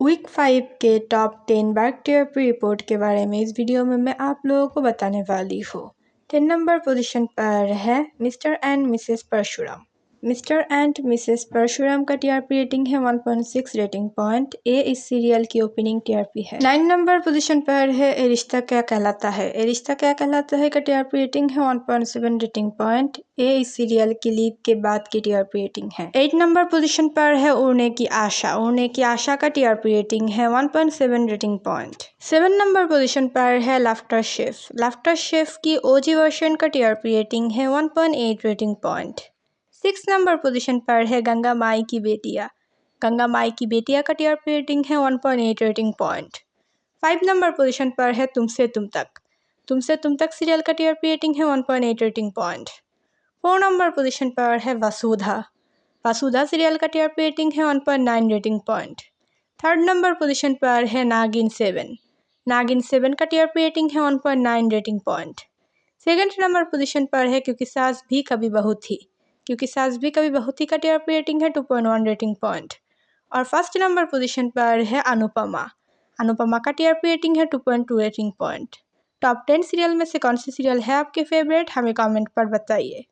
Week 5 के top 10 work TRP report के बारे में इस वीडियो में मैं आप लोगों को बताने वाली हूँ। 10 नंबर पोजीशन पर है Mr and Mrs Parshuram. Mr and Mrs Parshuram का टीआरपी रेटिंग है 1.6 रेटिंग पॉइंट। ए इस सीरियल की ओपनिंग टीआरपी है। 9 नंबर पोजीशन पर है ए रिश्ता क्या कहलाता है। ए रिश्ता क्या कहलाता है का टीआरपी रेटिंग है 1.7 रेटिंग पॉइंट। ए इस सीरियल की लीड के बाद की टीआरपी रेटिंग है। 8 नंबर पोजीशन पर है उड़ने की आशा। उड़ने की आशा का टीआरपी रेटिंग है 1.7 रेटिंग पॉइंट। 7 नंबर पोजीशन पर है लाफ्टर शेफ। लाफ्टर शेफ की ओजी वर्जन का टीआरपी रेटिंग है 1.8 रेटिंग पॉइंट। 6 नंबर पोजीशन पर है गंगा माई की बेटिया। गंगा माई की बेटिया का टीआरपी रेटिंग है 1.8 रेटिंग पॉइंट। 5 नंबर पोजीशन पर है तुमसे तुम तक। तुमसे तुम तक सीरियल का टीआरपी रेटिंग है 1.8 रेटिंग पॉइंट। 4 नंबर पोजीशन पर है वसुधा। वसुधा सीरियल का टीआरपी रेटिंग है 1.9 rating point. 3rd number position पर है नागिन 7। नागिन 7 का टीआरपी रेटिंग है 1.9 rating point. 2nd number position पर है क्योंकि सास भी कभी बहू थी। क्योंकि सास भी कभी बहू थी का टीआरपी रेटिंग है 2.1 रेटिंग पॉइंट। और 1st नंबर पोजीशन पर है अनुपमा। अनुपमा का टीआरपी रेटिंग है 2.2 रेटिंग पॉइंट। टॉप 10 सीरियल में से कौन सी सीरियल है आपके फेवरेट, हमें कमेंट पर बताइए।